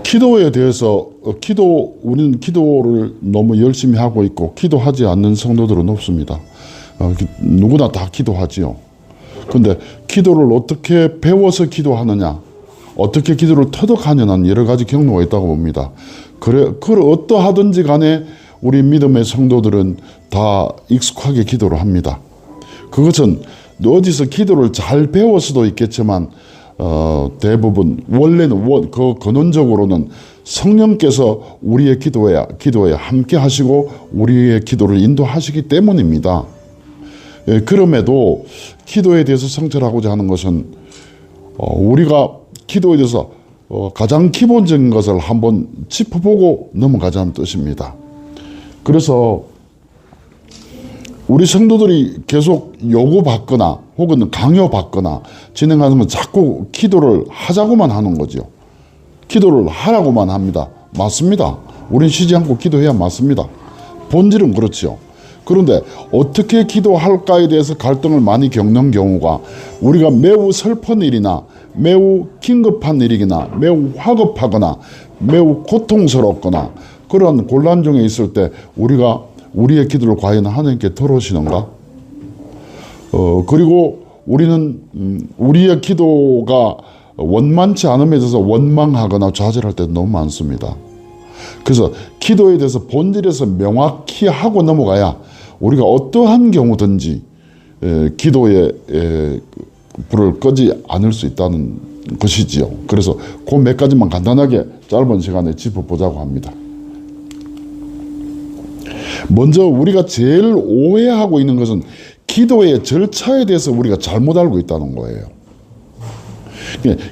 기도에 대해서 우리는 기도를 너무 열심히 하고 있고 기도하지 않는 성도들은 없습니다. 누구나 다 기도하지요. 근데 기도를 어떻게 배워서 기도하느냐, 어떻게 기도를 터득하느냐는 여러 가지 경로가 있다고 봅니다. 그걸 어떠하든지 간에 우리 믿음의 성도들은 다 익숙하게 기도를 합니다. 그것은 어디서 기도를 잘 배워서도 있겠지만 대부분 원래는 근원적으로는 성령께서 우리의 기도에 함께 하시고 우리의 기도를 인도하시기 때문입니다. 그럼에도 기도에 대해서 성찰하고자 하는 것은 우리가 기도에 대해서 가장 기본적인 것을 한번 짚어보고 넘어가자는 뜻입니다. 그래서 우리 성도들이 계속 요구받거나 혹은 강요받거나 진행하는 건 자꾸 기도를 하자고만 하는 거죠. 기도를 하라고만 합니다. 맞습니다. 우린 쉬지 않고 기도해야 맞습니다. 본질은 그렇죠. 그런데 어떻게 기도할까에 대해서 갈등을 많이 겪는 경우가 우리가 매우 슬픈 일이나 매우 긴급한 일이거나 매우 화급하거나 매우 고통스럽거나 그런 곤란 중에 있을 때 우리가 우리의 기도를 과연 하나님께 들어오시는가? 그리고 우리는 우리의 기도가 원만치 않음에 대해서 원망하거나 좌절할 때도 너무 많습니다. 그래서 기도에 대해서 본질에서 명확히 하고 넘어가야 우리가 어떠한 경우든지 기도에 불을 끄지 않을 수 있다는 것이지요. 그래서 그 몇 가지만 간단하게 짧은 시간에 짚어보자고 합니다. 먼저 우리가 제일 오해하고 있는 것은 기도의 절차에 대해서 우리가 잘못 알고 있다는 거예요.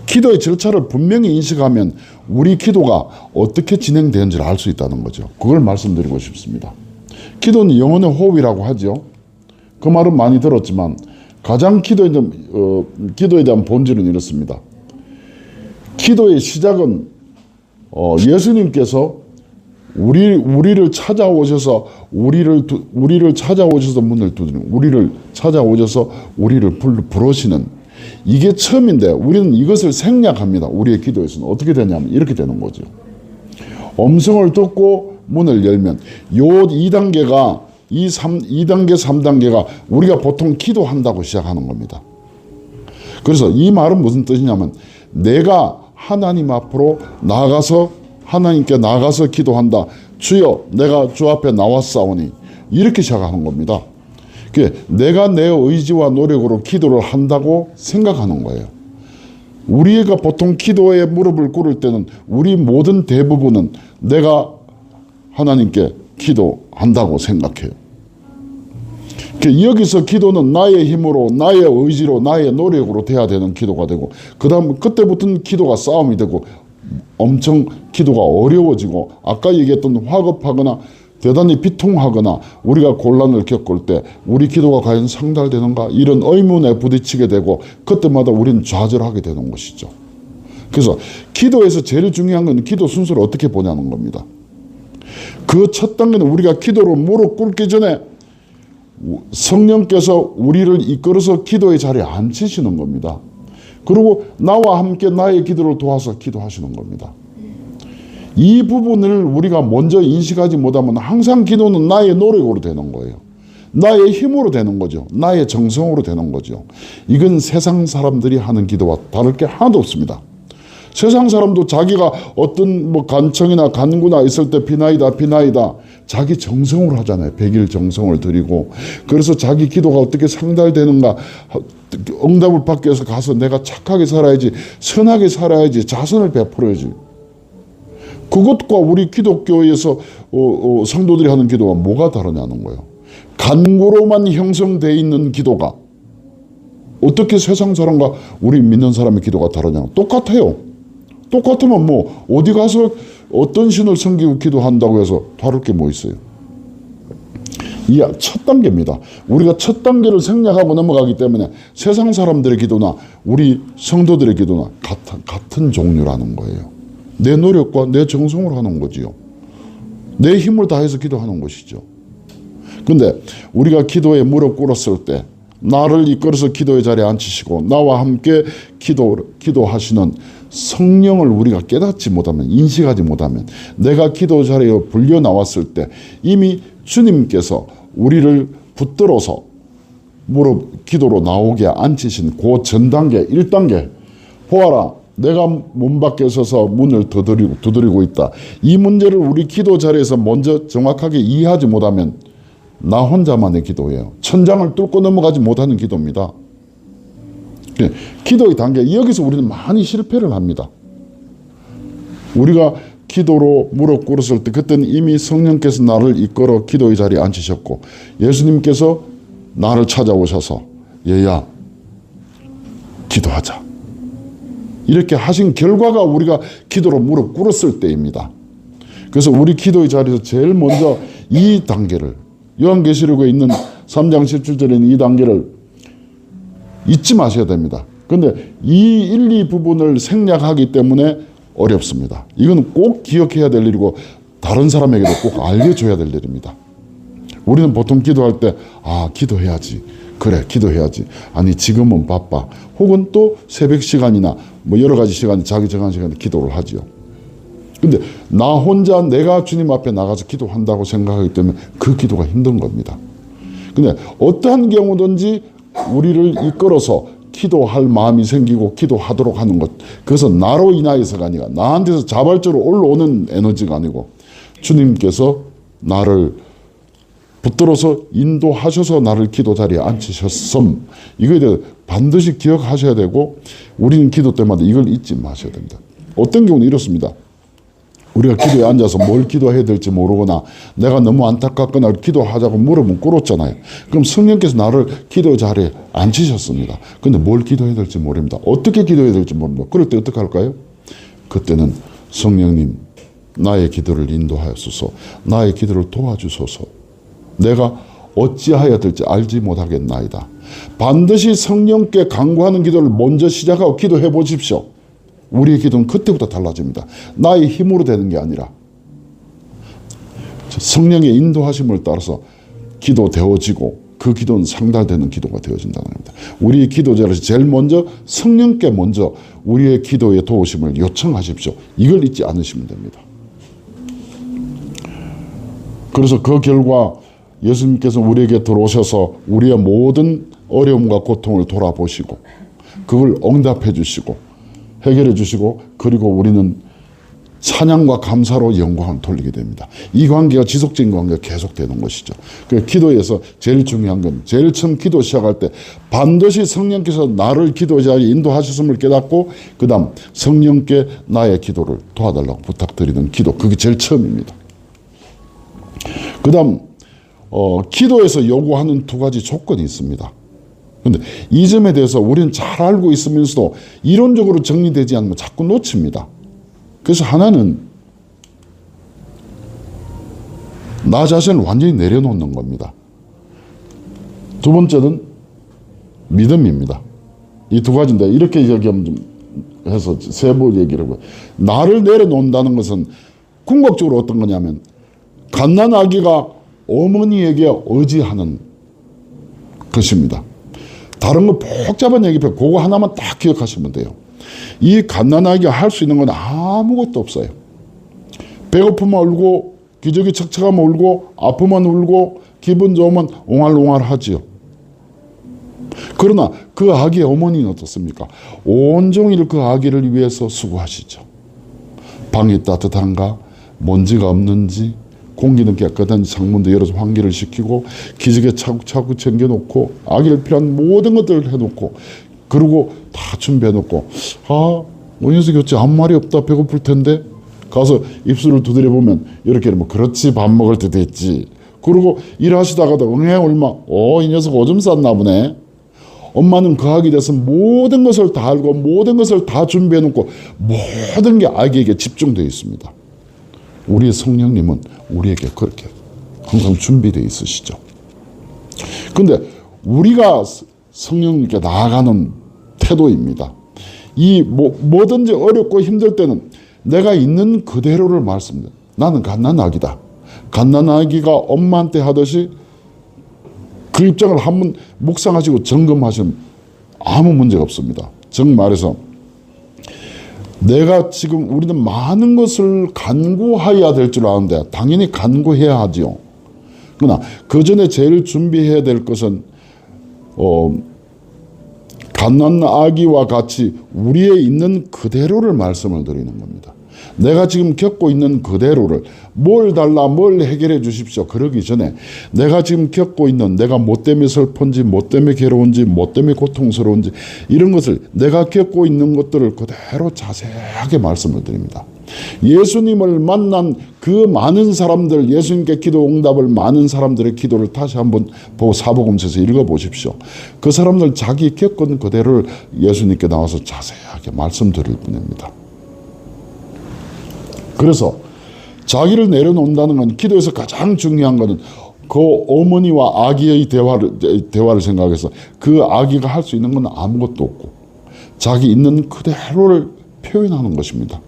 기도의 절차를 분명히 인식하면 우리 기도가 어떻게 진행되는지를 알 수 있다는 거죠. 그걸 말씀드리고 싶습니다. 기도는 영혼의 호흡이라고 하죠. 그 말은 많이 들었지만 가장 기도에 대한 본질은 이렇습니다. 기도의 시작은 예수님께서 우리를 찾아오셔서 우리를 찾아오셔서 문을 두드리는, 우리를 찾아오셔서 우리를 부르시는, 이게 처음인데 우리는 이것을 생략합니다. 우리의 기도에서는 어떻게 되냐면 이렇게 되는 거죠. 음성을 듣고 문을 열면 요 2단계가 2단계 3단계가 우리가 보통 기도한다고 시작하는 겁니다. 그래서 이 말은 무슨 뜻이냐면 내가 하나님 앞으로 하나님께 나가서 기도한다. 주여 내가 주 앞에 나왔사오니, 이렇게 시작하는 겁니다. 내가 내 의지와 노력으로 기도를 한다고 생각하는 거예요. 우리가 보통 기도에 무릎을 꿇을 때는 우리 모든 대부분은 내가 하나님께 기도한다고 생각해요. 여기서 기도는 나의 힘으로, 나의 의지로, 나의 노력으로 돼야 되는 기도가 되고, 그 다음 그때부터는 기도가 싸움이 되고 엄청 기도가 어려워지고, 아까 얘기했던 화급하거나 대단히 비통하거나 우리가 곤란을 겪을 때 우리 기도가 과연 상달되는가, 이런 의문에 부딪히게 되고 그때마다 우리는 좌절하게 되는 것이죠. 그래서 기도에서 제일 중요한 건 기도 순서를 어떻게 보냐는 겁니다. 그 첫 단계는 우리가 기도로 무릎 꿇기 전에 성령께서 우리를 이끌어서 기도의 자리에 앉히시는 겁니다. 그리고 나와 함께 나의 기도를 도와서 기도하시는 겁니다. 이 부분을 우리가 먼저 인식하지 못하면 항상 기도는 나의 노력으로 되는 거예요. 나의 힘으로 되는 거죠. 나의 정성으로 되는 거죠. 이건 세상 사람들이 하는 기도와 다를 게 하나도 없습니다. 세상 사람도 자기가 어떤 간청이나 간구나 있을 때 비나이다 자기 정성으로 하잖아요. 100일 정성을 드리고, 그래서 자기 기도가 어떻게 상달되는가, 응답을 받기 위해서 가서 내가 착하게 살아야지, 선하게 살아야지, 자선을 베풀어야지. 그것과 우리 기독교에서 성도들이 하는 기도가 뭐가 다르냐는 거예요. 간구로만 형성되어 있는 기도가 어떻게 세상 사람과 우리 믿는 사람의 기도가 다르냐. 똑같아요. 똑같으면 어디 가서 어떤 신을 섬기고 기도한다고 해서 다를 게 뭐 있어요. 이 첫 단계입니다. 우리가 첫 단계를 생략하고 넘어가기 때문에 세상 사람들의 기도나 우리 성도들의 기도나 같은 종류라는 거예요. 내 노력과 내 정성으로 하는 거지요. 내 힘을 다해서 기도하는 것이죠. 근데 우리가 기도에 무릎 꿇었을 때 나를 이끌어서 기도의 자리에 앉히시고 나와 함께 기도하시는 성령을 우리가 깨닫지 못하면, 인식하지 못하면, 내가 기도 자리에 불려 나왔을 때 이미 주님께서 우리를 붙들어서 무릎 기도로 나오게 앉히신 그 전 단계, 1단계. 보아라, 내가 문 밖에 서서 문을 두드리고 있다. 이 문제를 우리 기도 자리에서 먼저 정확하게 이해하지 못하면 나 혼자만의 기도예요. 천장을 뚫고 넘어가지 못하는 기도입니다. 기도의 단계, 여기서 우리는 많이 실패를 합니다. 우리가 기도로 무릎 꿇었을 때 그때는 이미 성령께서 나를 이끌어 기도의 자리에 앉히셨고 예수님께서 나를 찾아오셔서 얘야 기도하자 이렇게 하신 결과가 우리가 기도로 무릎 꿇었을 때입니다. 그래서 우리 기도의 자리에서 제일 먼저 이 단계를, 요한계시록에 있는 3장 17절에 이 단계를 잊지 마셔야 됩니다. 그런데 이 1, 2 부분을 생략하기 때문에 어렵습니다. 이건 꼭 기억해야 될 일이고 다른 사람에게도 꼭 알려줘야 될 일입니다. 우리는 보통 기도할 때 기도해야지. 그래, 기도해야지. 아니 지금은 바빠. 혹은 또 새벽 시간이나 뭐 여러 가지 시간, 자기 정한 시간에 기도를 하지요. 근데 나 혼자 내가 주님 앞에 나가서 기도한다고 생각하기 때문에 그 기도가 힘든 겁니다. 근데 어떠한 경우든지 우리를 이끌어서 기도할 마음이 생기고 기도하도록 하는 것, 그것은 나로 인하여서가 아니라 나한테서 자발적으로 올라오는 에너지가 아니고 주님께서 나를 붙들어서 인도하셔서 나를 기도 자리에 앉히셨음, 이거에 대해서 반드시 기억하셔야 되고 우리는 기도 때마다 이걸 잊지 마셔야 됩니다. 어떤 경우는 이렇습니다. 우리가 기도에 앉아서 뭘 기도해야 될지 모르거나 내가 너무 안타깝거나 기도하자고 무릎은 꿇었잖아요. 그럼 성령께서 나를 기도 자리에 앉히셨습니다. 근데 뭘 기도해야 될지 모릅니다. 어떻게 기도해야 될지 모릅니다. 그럴 때 어떻게 할까요? 그때는 성령님 나의 기도를 인도하였소서, 나의 기도를 도와주소서, 내가 어찌하여야 될지 알지 못하겠나이다. 반드시 성령께 간구하는 기도를 먼저 시작하고 기도해 보십시오. 우리의 기도는 그때부터 달라집니다. 나의 힘으로 되는 게 아니라 성령의 인도하심을 따라서 기도되어지고 그 기도는 상달되는 기도가 되어진다는 겁니다. 우리의 기도 자리에서 제일 먼저 성령께 먼저 우리의 기도의 도우심을 요청하십시오. 이걸 잊지 않으시면 됩니다. 그래서 그 결과 예수님께서 우리에게 들어오셔서 우리의 모든 어려움과 고통을 돌아보시고 그걸 응답해 주시고 해결해 주시고, 그리고 우리는 찬양과 감사로 영광을 돌리게 됩니다. 이 관계가 지속적인 관계가 계속되는 것이죠. 그래서 기도에서 제일 중요한 건 제일 처음 기도 시작할 때 반드시 성령께서 나를 기도 자리에 인도하셨음을 깨닫고 그 다음 성령께 나의 기도를 도와달라고 부탁드리는 기도, 그게 제일 처음입니다. 그 다음 기도에서 요구하는 두 가지 조건이 있습니다. 그런데 이 점에 대해서 우리는 잘 알고 있으면서도 이론적으로 정리되지 않으면 자꾸 놓칩니다. 그래서 하나는 나 자신을 완전히 내려놓는 겁니다. 두 번째는 믿음입니다. 이 두 가지인데 이렇게 얘기하면 해서 세부 얘기를 해봐요. 나를 내려놓는다는 것은 궁극적으로 어떤 거냐면 갓난아기가 어머니에게 의지하는 것입니다. 다른 거 복잡한 얘기 빼고 그거 하나만 딱 기억하시면 돼요. 이 갓난아기가 할 수 있는 건 아무것도 없어요. 배고프면 울고, 기저귀 척척하면 울고, 아프면 울고, 기분 좋으면 옹알옹알 하지요. 그러나 그 아기의 어머니는 어떻습니까? 온종일 그 아기를 위해서 수고하시죠. 방이 따뜻한가, 먼지가 없는지, 공기는 깨끗한지 창문도 열어서 환기를 시키고 기저귀 차곡차곡 챙겨놓고 아기를 필요한 모든 것들을 해놓고 그리고 다 준비해놓고 이 녀석이 어찌 아무 말이 없다, 배고플 텐데 가서 입술을 두드려 보면 이렇게 뭐 그렇지, 밥 먹을 때 됐지. 그리고 일하시다가도 응애 얼마 이 녀석 오줌 쌌나 보네. 엄마는 그 아기에 대해서 모든 것을 다 알고 모든 것을 다 준비해놓고 모든 게 아기에게 집중되어 있습니다. 우리의 성령님은 우리에게 그렇게 항상 준비되어 있으시죠. 그런데 우리가 성령님께 나아가는 태도입니다. 이 뭐든지 어렵고 힘들 때는 내가 있는 그대로를 말씀드려요. 나는 갓난아기다. 갓난아기가 엄마한테 하듯이 그 입장을 한번 묵상하시고 점검하시면 아무 문제가 없습니다. 즉 말해서 내가 지금 우리는 많은 것을 간구해야 될 줄 아는데 당연히 간구해야 하죠. 그러나 그 전에 제일 준비해야 될 것은 갓난 아기와 같이 우리에 있는 그대로를 말씀을 드리는 겁니다. 내가 지금 겪고 있는 그대로를 뭘 달라 뭘 해결해 주십시오 그러기 전에 내가 지금 겪고 있는 내가 뭐 때문에 슬픈지 뭐 때문에 괴로운지 뭐 때문에 고통스러운지 이런 것을 내가 겪고 있는 것들을 그대로 자세하게 말씀을 드립니다. 예수님을 만난 그 많은 사람들 예수님께 기도 응답을 많은 사람들의 기도를 다시 한번 사복음서에서 읽어보십시오. 그 사람들 자기 겪은 그대로를 예수님께 나와서 자세하게 말씀드릴 뿐입니다. 그래서 자기를 내려놓는다는 건 기도에서 가장 중요한 것은 그 어머니와 아기의 대화를 생각해서 그 아기가 할 수 있는 건 아무것도 없고 자기 있는 그대로를 표현하는 것입니다.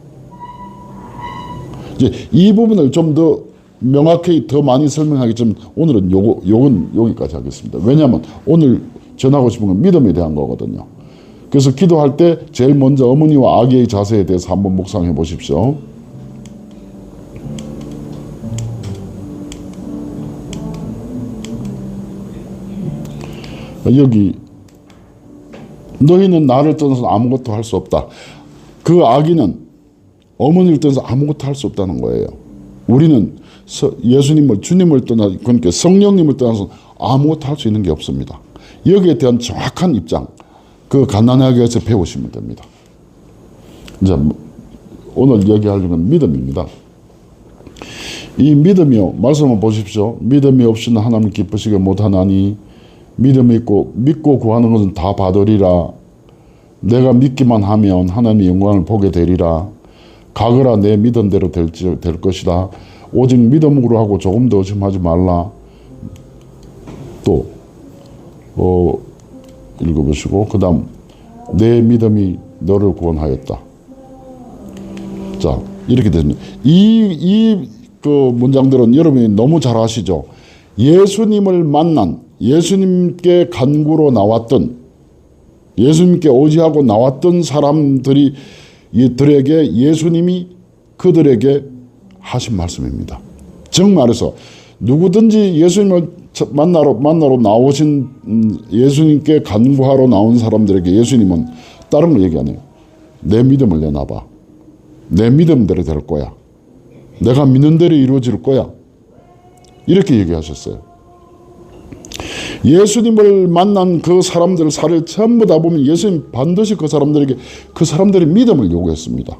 이제 이 부분을 좀 더 명확히 더 많이 설명하겠지만 오늘은 요건 여기까지 하겠습니다. 왜냐하면 오늘 전하고 싶은 건 믿음에 대한 거거든요. 그래서 기도할 때 제일 먼저 어머니와 아기의 자세에 대해서 한번 묵상해 보십시오. 여기 너희는 나를 떠나서 아무것도 할 수 없다. 그 아기는 어머니를 떠나서 아무것도 할 수 없다는 거예요. 우리는 예수님을 주님을 떠나 그러니까 성령님을 떠나서 아무것도 할 수 있는 게 없습니다. 여기에 대한 정확한 입장 그 갓난아기에서 배우시면 됩니다. 이제 오늘 얘기하려는 건 믿음입니다. 이 믿음이요 말씀을 보십시오. 믿음이 없이는 하나님을 기쁘시게 못하나니 믿음이 있고 믿고 구하는 것은 다 받으리라. 내가 믿기만 하면 하나님의 영광을 보게 되리라. 가거라 내 믿음대로 될 것이다. 오직 믿음으로 하고 조금 더 의심하지 말라. 또 읽어보시고 그 다음 내 믿음이 너를 구원하였다. 자 이렇게 됩니다. 그 문장들은 여러분이 너무 잘 아시죠. 예수님을 만난 예수님께 간구로 나왔던 예수님께 의지하고 나왔던 사람들에게 예수님이 그들에게 하신 말씀입니다. 즉 말해서 누구든지 예수님을 만나러 나오신 예수님께 간구하러 나온 사람들에게 예수님은 다른 거 얘기 안 해요. 내 믿음을 내놔봐. 내 믿음대로 될 거야. 내가 믿는 대로 이루어질 거야. 이렇게 얘기하셨어요. 예수님을 만난 그 사람들 사례를 전부 다 보면 예수님 반드시 그 사람들의 믿음을 요구했습니다.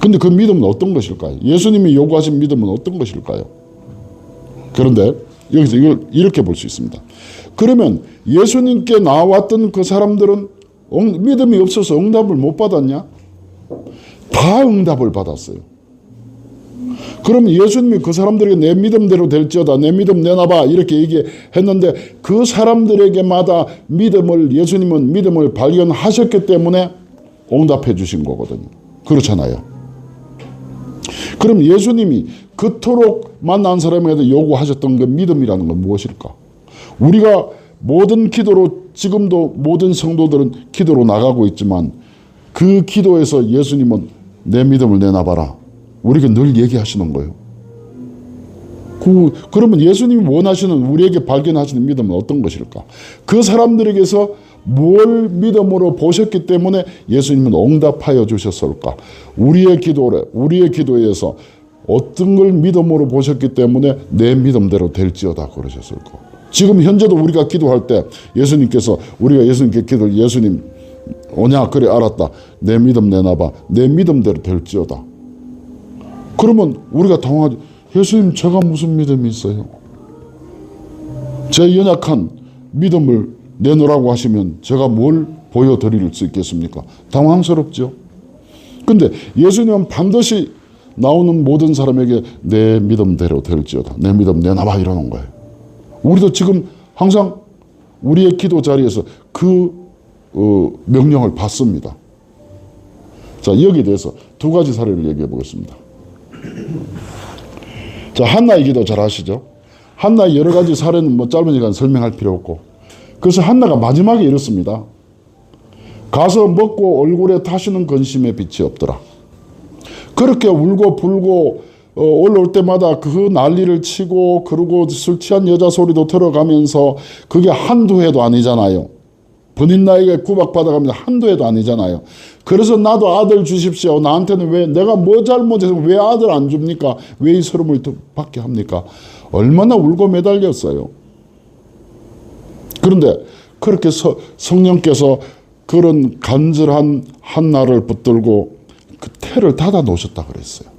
근데 그 믿음은 어떤 것일까요? 예수님이 요구하신 믿음은 어떤 것일까요? 그런데 여기서 이걸 이렇게 볼 수 있습니다. 그러면 예수님께 나왔던 그 사람들은 믿음이 없어서 응답을 못 받았냐? 다 응답을 받았어요. 그럼 예수님이 그 사람들에게 내 믿음대로 될지어다 내 믿음 내놔봐 이렇게 얘기했는데 그 사람들에게마다 예수님은 믿음을 발견하셨기 때문에 응답해 주신 거거든요. 그렇잖아요. 그럼 예수님이 그토록 만난 사람에게 요구하셨던 그 믿음이라는 건 무엇일까? 우리가 모든 기도로 지금도 모든 성도들은 기도로 나가고 있지만 그 기도에서 예수님은 내 믿음을 내놔봐라. 우리에게 늘 얘기하시는 거예요. 그러면 예수님이 원하시는 우리에게 발견하시는 믿음은 어떤 것일까? 그 사람들에게서 뭘 믿음으로 보셨기 때문에 예수님은 응답하여 주셨을까? 우리의 기도에서 어떤 걸 믿음으로 보셨기 때문에 내 믿음대로 될지어다 그러셨을까? 지금 현재도 우리가 기도할 때 우리가 예수님께 기도를 예수님 오냐? 그래 알았다. 내 믿음 내놔봐. 내 믿음대로 될지어다. 그러면 우리가 당황하죠. 예수님 제가 무슨 믿음이 있어요? 제 연약한 믿음을 내놓으라고 하시면 제가 뭘 보여드릴 수 있겠습니까? 당황스럽죠. 근데 예수님은 반드시 나오는 모든 사람에게 내 믿음대로 될지어다. 내 믿음 내놔봐 이러는 거예요. 우리도 지금 항상 우리의 기도 자리에서 그 명령을 받습니다. 자 여기에 대해서 두 가지 사례를 얘기해 보겠습니다. 자 한나의 기도 잘 아시죠? 한나의 여러 가지 사례는 뭐 짧은 시간 설명할 필요 없고, 그래서 한나가 마지막에 이렇습니다. 가서 먹고 얼굴에 타시는 근심에 빛이 없더라. 그렇게 울고 불고 올라올 때마다 그 난리를 치고, 그러고 술 취한 여자 소리도 들어가면서, 그게 한두 해도 아니잖아요. 본인 나에게 구박받아가면서 한두 해도 아니잖아요. 그래서 나도 아들 주십시오. 나한테는 왜, 내가 뭐 잘못해서 왜 아들 안 줍니까? 왜 이 서름을 받게 합니까? 얼마나 울고 매달렸어요. 그런데 그렇게 성령께서 그런 간절한 한나를 붙들고 그 태를 닫아 놓으셨다 그랬어요.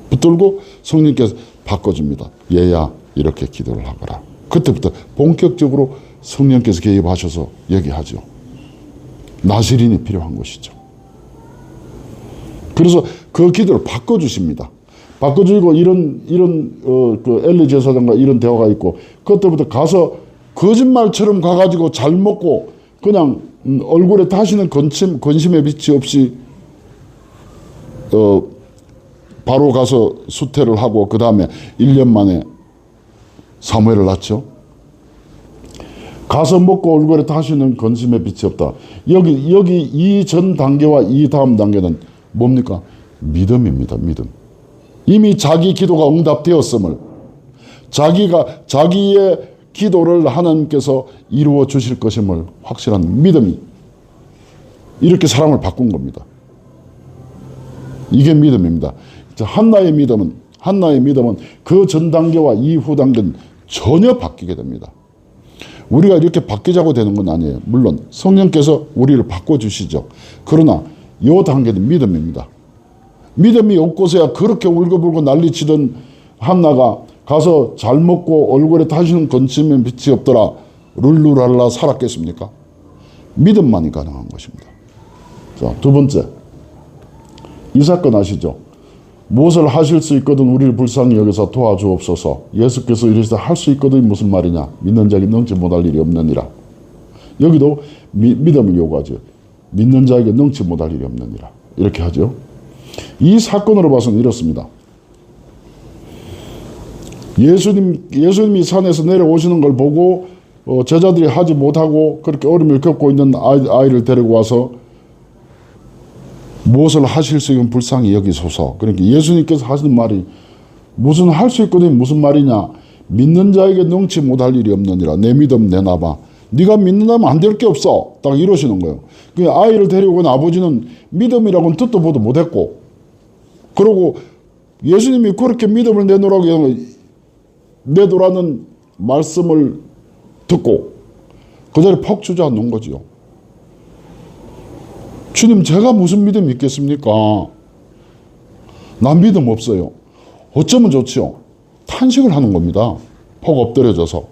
붙들고 성령께서 바꿔줍니다. 얘야, 이렇게 기도를 하거라. 그때부터 본격적으로 성령께서 개입하셔서 얘기하죠. 나시린이 필요한 것이죠. 그래서 그 기도를 바꿔주십니다. 바꿔주고 그 엘리 제사장과 이런 대화가 있고, 그때부터 가서 거짓말처럼 가가지고 잘 먹고 그냥 얼굴에 타시는 근심의 빛이 없이 바로 가서 수태를 하고, 그 다음에 1년 만에 사무엘을 낳죠. 가서 먹고 얼굴에 타시는 근심의 빛이 없다. 여기 이 전 단계와 이 다음 단계는 뭡니까? 믿음입니다. 믿음. 이미 자기 기도가 응답되었음을, 자기의 기도를 하나님께서 이루어 주실 것임을 확실한 믿음이 이렇게 사람을 바꾼 겁니다. 이게 믿음입니다. 한나의 믿음은 그 전 단계와 이후 단계는 전혀 바뀌게 됩니다. 우리가 이렇게 바뀌자고 되는 건 아니에요. 물론 성령께서 우리를 바꿔주시죠. 그러나 이 단계는 믿음입니다. 믿음이 없고서야 그렇게 울고불고 난리치던 한나가 가서 잘 먹고 얼굴에 타시는 근심의 빛이 없더라 룰루랄라 살았겠습니까? 믿음만이 가능한 것입니다. 자, 두 번째, 이 사건 아시죠? 무엇을 하실 수 있거든 우리를 불쌍히 여기서 도와주옵소서. 예수께서 이르시되 할 수 있거든 무슨 말이냐? 믿는 자에게 능치 못할 일이 없느니라. 여기도 믿음을 요구하죠. 믿는 자에게 능치 못할 일이 없느니라. 이렇게 하죠. 이 사건으로 봐서는 이렇습니다. 예수님이 산에서 내려오시는 걸 보고 제자들이 하지 못하고 그렇게 어려움을 겪고 있는 아이를 데리고 와서 무엇을 하실 수 있는 불쌍히 여기소서. 그러니까 예수님께서 하시는 말이 무슨 할 수 있거든 무슨 말이냐. 믿는 자에게 능치 못할 일이 없느니라. 내 믿음 내놔봐. 네가 믿는다면 안 될 게 없어. 딱 이러시는 거예요. 그 아이를 데리고 온 아버지는 믿음이라고는 듣도 보도 못했고, 그리고 예수님이 그렇게 믿음을 내놓으라는 말씀을 듣고 그 자리에 퍽 주저앉는 거지요. 주님, 제가 무슨 믿음이 있겠습니까? 난 믿음 없어요. 어쩌면 좋지요? 탄식을 하는 겁니다. 퍽 엎드려져서.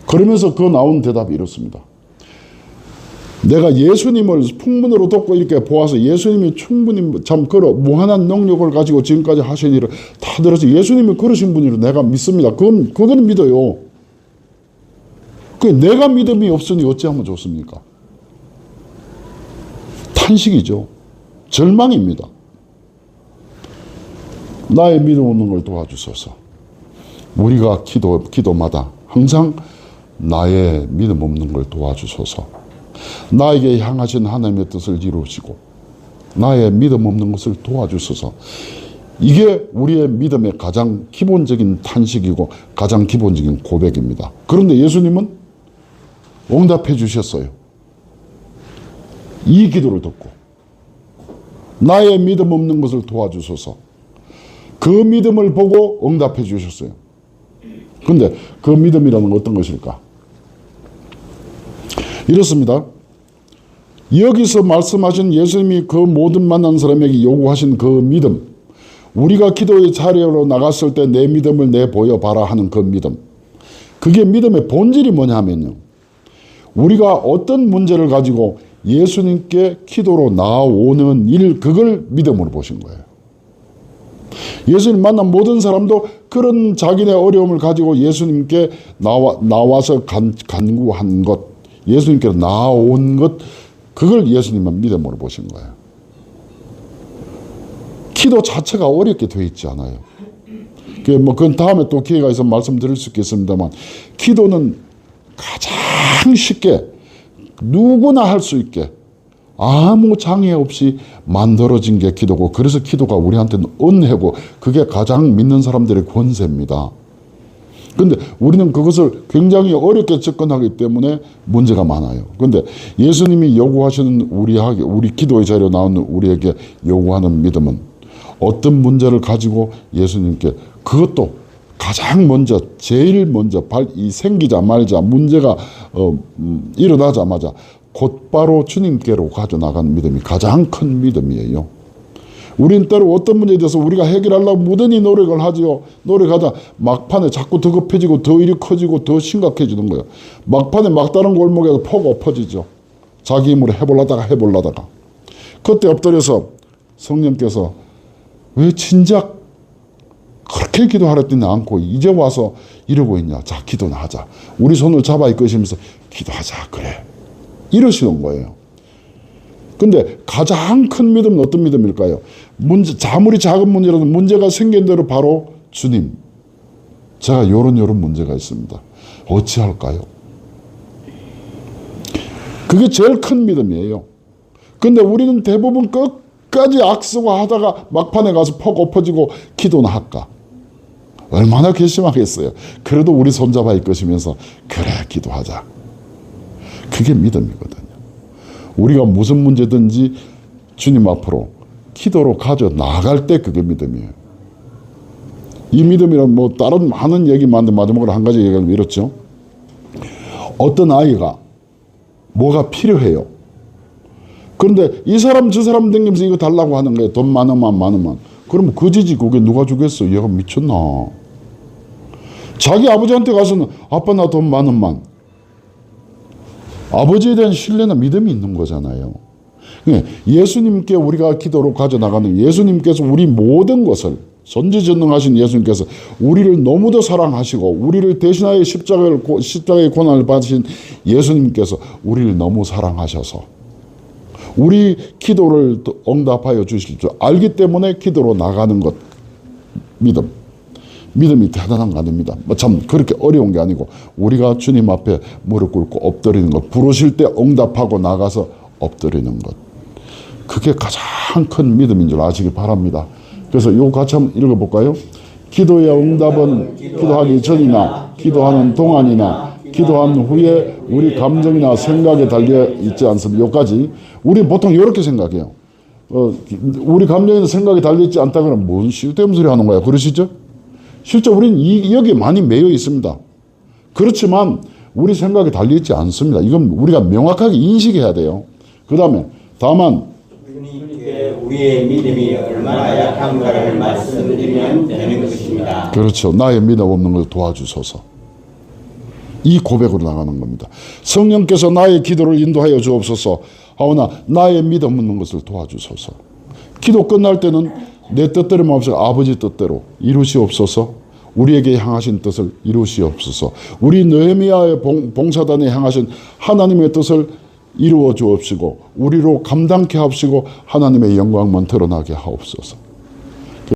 그러면서 그 나온 대답이 이렇습니다. 내가 예수님을 풍문으로 듣고 이렇게 보아서 예수님이 충분히 참 무한한 능력을 가지고 지금까지 하신 일을 다 들어서 예수님이 그러신 분이라 내가 믿습니다. 그거는 믿어요. 내가 믿음이 없으니 어찌하면 좋습니까? 탄식이죠. 절망입니다. 나의 믿음 없는 걸 도와주소서. 우리가 기도마다 항상 나의 믿음 없는 걸 도와주소서. 나에게 향하신 하나님의 뜻을 이루시고 나의 믿음 없는 것을 도와주소서. 이게 우리의 믿음의 가장 기본적인 탄식이고 가장 기본적인 고백입니다. 그런데 예수님은 응답해 주셨어요. 이 기도를 듣고 나의 믿음 없는 것을 도와주소서. 그 믿음을 보고 응답해 주셨어요. 그런데 그 믿음이라는 건 어떤 것일까? 이렇습니다. 여기서 말씀하신 예수님이 그 모든 만난 사람에게 요구하신 그 믿음, 우리가 기도의 자리로 나갔을 때 내 믿음을 내보여봐라 하는 그 믿음, 그게 믿음의 본질이 뭐냐 하면요, 우리가 어떤 문제를 가지고 예수님께 기도로 나오는 일, 그걸 믿음으로 보신 거예요. 예수님 만난 모든 사람도 그런 자기네 어려움을 가지고 예수님께 나와서 간구한 것, 예수님께 나온 것, 그걸 예수님은 믿음으로 보신 거예요. 기도 자체가 어렵게 되어 있지 않아요. 그건 다음에 또 기회가 있으면 말씀드릴 수 있겠습니다만, 기도는 가장 쉽게 누구나 할 수 있게 아무 장애 없이 만들어진 게 기도고, 그래서 기도가 우리한테는 은혜고, 그게 가장 믿는 사람들의 권세입니다. 근데 우리는 그것을 굉장히 어렵게 접근하기 때문에 문제가 많아요. 근데 예수님이 요구하시는 우리 기도의 자리에 나오는 우리에게 요구하는 믿음은, 어떤 문제를 가지고 예수님께, 그것도 가장 먼저, 제일 먼저 이 생기자 말자 문제가 일어나자마자 곧바로 주님께로 가져나가는 믿음이 가장 큰 믿음이에요. 우린 때로 어떤 문제에 대해서 우리가 해결하려고 무던히 노력을 하지요. 노력하다 막판에 자꾸 더 급해지고 더 일이 커지고 더 심각해지는 거예요. 막판에 막다른 골목에서 폭 엎어지죠. 자기 힘으로 해보려다가 그때 엎드려서 성령께서 왜 진작 그렇게 기도하랬더니 않고 이제 와서 이러고 있냐. 자, 기도나 하자. 우리 손을 잡아 이끄시면서 기도하자. 그래. 이러시는 거예요. 근데 가장 큰 믿음은 어떤 믿음일까요? 아무리 작은 문제라도 문제가 생긴 대로 바로 주님, 제가 요런 문제가 있습니다. 어찌할까요? 그게 제일 큰 믿음이에요. 근데 우리는 대부분 끝까지 악수하다가 막판에 가서 폭 엎어지고 기도나 할까? 얼마나 괘씸하겠어요. 그래도 우리 손잡아 이끄시면서 그래 기도하자. 그게 믿음이거든요. 우리가 무슨 문제든지 주님 앞으로 기도로 가져 나갈 때 그게 믿음이에요. 이 믿음이란 다른 많은 얘기 많은데 마지막으로 한 가지 얘기를 이렇죠. 어떤 아이가 뭐가 필요해요. 그런데 이 사람 저 사람 댕기면서 이거 달라고 하는 거예요. 돈 많으면. 그러면 그지지 그게 누가 주겠어. 얘가 미쳤나. 자기 아버지한테 가서는 아빠 나 돈 많으면. 아버지에 대한 신뢰나 믿음이 있는 거잖아요. 예수님께 우리가 기도로 가져나가는, 예수님께서 우리 모든 것을, 전지전능하신 예수님께서 우리를 너무도 사랑하시고 우리를 대신하여 십자가의 고난을 받으신 예수님께서 우리를 너무 사랑하셔서 우리 기도를 응답하여 주실 줄 알기 때문에 기도로 나가는 것, 믿음이 대단한 거 아닙니다. 참 그렇게 어려운 게 아니고, 우리가 주님 앞에 무릎 꿇고 엎드리는 것, 부르실 때 응답하고 나가서 엎드리는 것, 그게 가장 큰 믿음인 줄 아시기 바랍니다. 그래서 이거 같이 한번 읽어볼까요? 기도의 응답은 기도하기 전이나 기도하는 동안이나 기도한 후에 우리 감정이나 생각에 달려 있지 않습니다. 여기까지. 우리 보통 이렇게 생각해요. 우리 감정이나 생각에 달려 있지 않다 그러면 뭔 쓸데없는 소리 하는 거야. 그러시죠? 실제 우리는 여기에 많이 매여 있습니다. 그렇지만 우리 생각에 달려 있지 않습니다. 이건 우리가 명확하게 인식해야 돼요. 그 다음에 다만 주님께 우리의 믿음이 얼마나 약한가를 말씀드리면 되는 것입니다. 그렇죠. 나의 믿음 없는 걸 도와주소서. 이 고백으로 나가는 겁니다. 성령께서 나의 기도를 인도하여 주옵소서. 하오나 나의 믿음 없는 것을 도와주소서. 기도 끝날 때는 내 뜻대로만 없어 아버지 뜻대로 이루시옵소서. 우리에게 향하신 뜻을 이루시옵소서. 우리 느헤미야의 봉사단에 향하신 하나님의 뜻을 이루어 주옵시고 우리로 감당케 하옵시고 하나님의 영광만 드러나게 하옵소서.